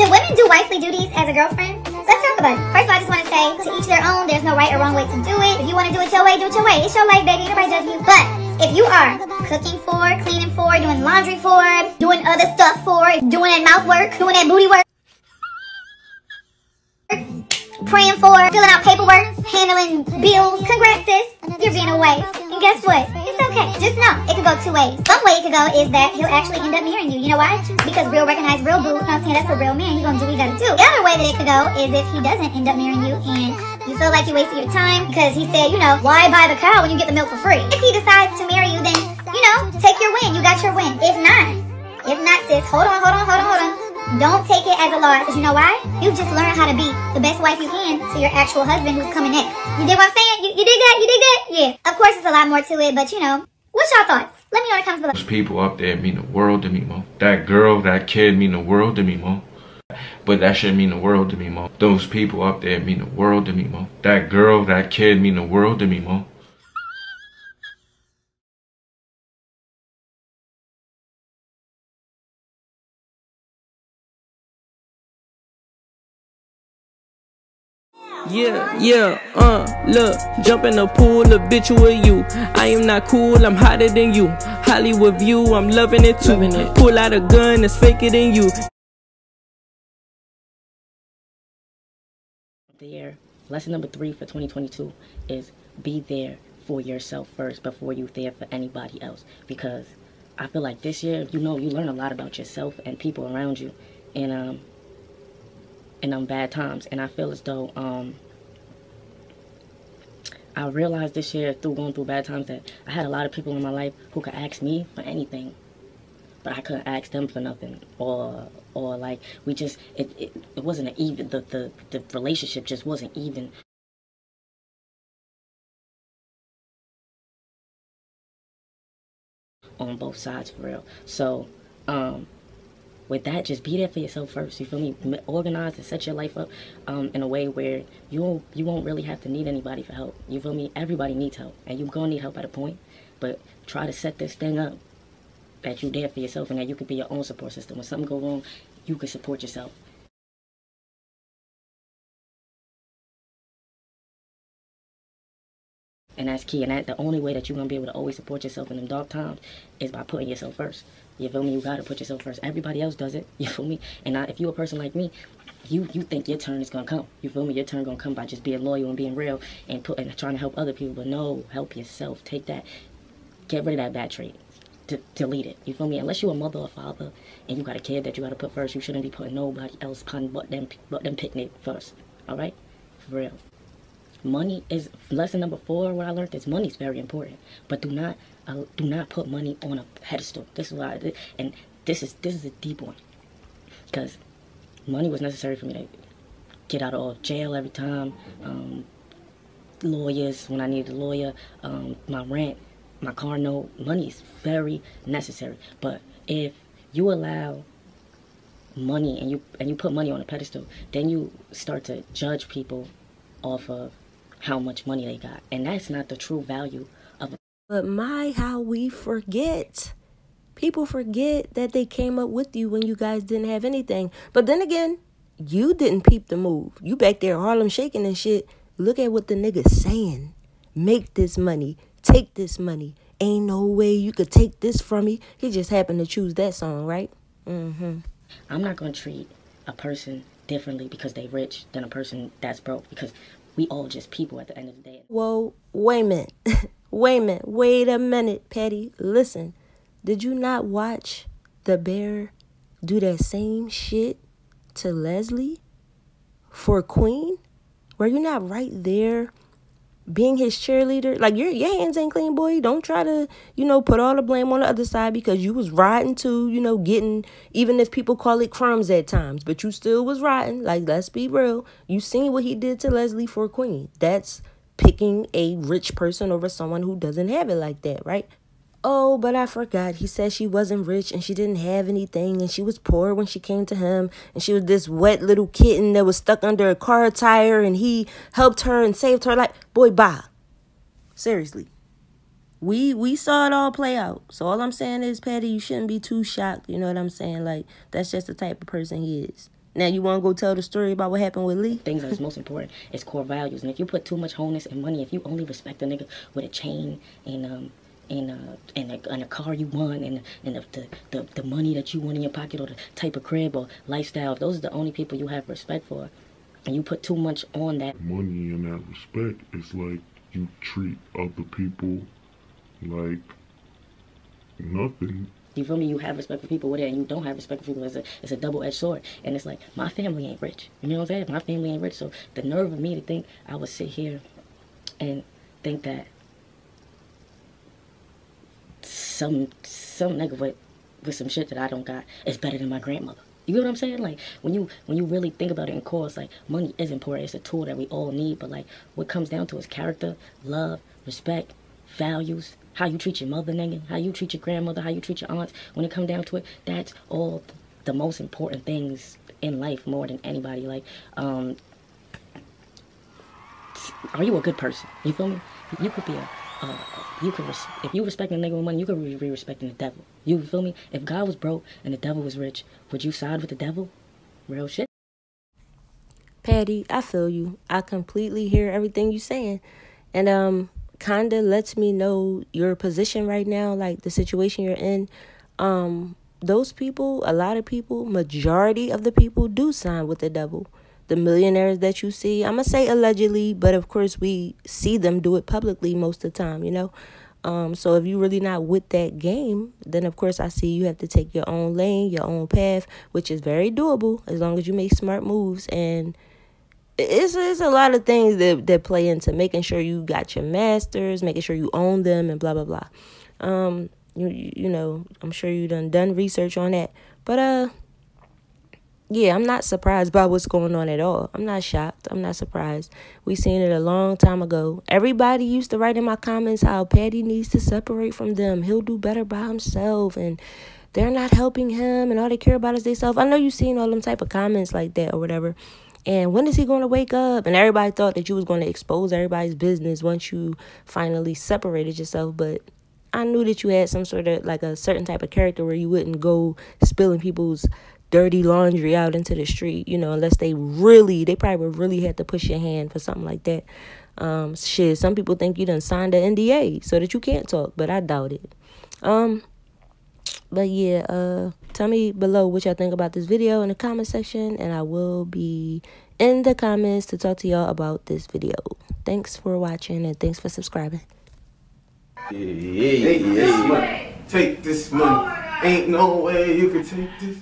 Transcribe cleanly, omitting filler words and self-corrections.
Should women do wifely duties as a girlfriend? Let's talk about it. First of all, I just want to say, to each their own. There's no right or wrong way to do it. If you want to do it your way, do it your way. It's your life, baby. Nobody judge you. But if you are cooking for, cleaning for, doing laundry for, doing other stuff for, doing that mouth work, doing that booty work, praying for, filling out paperwork, handling bills, congrats sis, you're being away. And guess what? It's okay. Just know, it could go two ways. One way it could go is that he'll actually end up marrying you. You know why? Because real recognize real boo. You know what I'm saying? That's a real man. You're gonna do what you gotta do. The other way that it could go is if he doesn't end up marrying you and you feel like you wasted your time because he said, you know, why buy the cow when you get the milk for free? If he decides to marry you, then, you know, take your win. You got your win. If not sis, hold on. Don't take it as a loss, because you know why? You've just learned how to be the best wife you can to your actual husband who's coming next. You dig what I'm saying? You dig that? You dig that? Yeah. Of course, it's a lot more to it, but you know, what's your thoughts? Let me know in the comments below. Those people up there mean the world to me, Mo. That girl, that kid mean the world to me, Mo. But that shit mean the world to me, Mo. Those people up there mean the world to me, Mo. That girl, that kid mean the world to me, Mo. Look, jump in the pool, a bitch with you. I am not cool, I'm hotter than you. Hollywood view, I'm loving it too. Pull out a gun, it's faker than you. There, lesson number 3 for 2022 is be there for yourself first before you're there for anybody else. Because I feel like this year, you know, you learn a lot about yourself and people around you in bad times. And I feel as though I realized this year through going through bad times that I had a lot of people in my life who could ask me for anything, but I couldn't ask them for nothing. Or like we just it wasn't an even, the relationship just wasn't even. On both sides, for real. So with that, just be there for yourself first. You feel me? Organize and set your life up in a way where you won't really have to need anybody for help. You feel me? Everybody needs help, and you're gonna need help at a point. But try to set this thing up that you're there for yourself and that you could be your own support system. When something go wrong, you can support yourself. And that's key. And the only way that you're going to be able to always support yourself in them dark times is by putting yourself first. You feel me? You got to put yourself first. Everybody else does it. You feel me? And if you're a person like me, you think your turn is going to come. You feel me? Your turn going to come by just being loyal and being real and trying to help other people. But no, help yourself. Take that. Get rid of that bad trait. Delete it. You feel me? Unless you're a mother or father and you got a kid that you got to put first, you shouldn't be putting nobody else but them picnic first. All right? For real. Money is lesson number 4. What I learned is money is very important, but do not put money on a pedestal. This is why, and this is a deep one, because money was necessary for me to get out of jail every time. Lawyers when I needed a lawyer, my rent, my car note. Money is very necessary, but if you allow money and you put money on a pedestal, then you start to judge people off of how much money they got, and that's not the true value of it. But how we forget. People forget that they came up with you when you guys didn't have anything. But then again, you didn't peep the move. You back there Harlem shaking and shit. Look at what the nigga's saying. Make this money. Take this money. Ain't no way you could take this from me. He just happened to choose that song, right? I'm not going to treat a person differently because they rich than a person that's broke, because we all just people at the end of the day. Whoa, wait a minute. Wait a minute, Patty. Listen, did you not watch the Bear do that same shit to Leslie for Queen? Were you not right there being his cheerleader? Like, your hands ain't clean, boy. Don't try to, put all the blame on the other side, because you was riding too, getting, even if people call it crumbs at times, but you still was riding. Like, let's be real. You seen what he did to Leslie for Queen. That's picking a rich person over someone who doesn't have it like that, right? Oh, but I forgot. He said she wasn't rich and she didn't have anything and she was poor when she came to him, and she was this wet little kitten that was stuck under a car tire and he helped her and saved her life. Boy, bye. Seriously. We saw it all play out. So all I'm saying is, Patty, you shouldn't be too shocked. You know what I'm saying? Like, that's just the type of person he is. Now you want to go tell the story about what happened with Lee? Things that's most important is core values. And if you put too much wholeness in money, if you only respect a nigga with a chain and a car you want and the money that you want in your pocket or the type of crib or lifestyle, if those are the only people you have respect for, and you put too much on that money and that respect, it's like you treat other people like nothing. You feel me? You have respect for people with it, and you don't have respect for people. It's a double-edged sword. And it's like, my family ain't rich. You know what I'm saying? My family ain't rich. So the nerve of me to think I would sit here and think that some nigga with some shit that I don't got is better than my grandmother. You get what I'm saying? Like, when you really think about it in core, it's like, money is important. It's a tool that we all need. But, like, what comes down to is character, love, respect, values, how you treat your mother, nigga, how you treat your grandmother, how you treat your aunts. When it comes down to it, that's all the most important things in life more than anybody. Like, are you a good person? You feel me? You could be if you respect a nigga with money, you could be respecting the devil. You feel me? If God was broke and the devil was rich, would you side with the devil? Real shit. Patty, I feel you. I completely hear everything you're saying. And kinda lets me know your position right now, like the situation you're in. Those people, a lot of people, majority of the people do sign with the devil. The millionaires that you see, I'm gonna say allegedly, but of course we see them do it publicly most of the time, you know. So if you're really not with that game, then of course I see you have to take your own lane, your own path, which is very doable as long as you make smart moves. And it's a lot of things that play into making sure you got your masters, making sure you own them, and blah blah blah. You know, I'm sure you done research on that, but yeah, I'm not surprised by what's going on at all. I'm not shocked. I'm not surprised. We seen it a long time ago. Everybody used to write in my comments how Patty needs to separate from them. He'll do better by himself, and they're not helping him, and all they care about is themselves. I know you've seen all them type of comments like that or whatever. And when is he going to wake up? And everybody thought that you was going to expose everybody's business once you finally separated yourself. But I knew that you had some sort of, like, a certain type of character where you wouldn't go spilling people's dirty laundry out into the street, you know, unless they probably would really have to push your hand for something like that. Shit, some people think you done signed an NDA so that you can't talk, but I doubt it. But yeah, tell me below what y'all think about this video in the comment section, and I will be in the comments to talk to y'all about this video. Thanks for watching, and thanks for subscribing. Take this money. Ain't no way you can take this.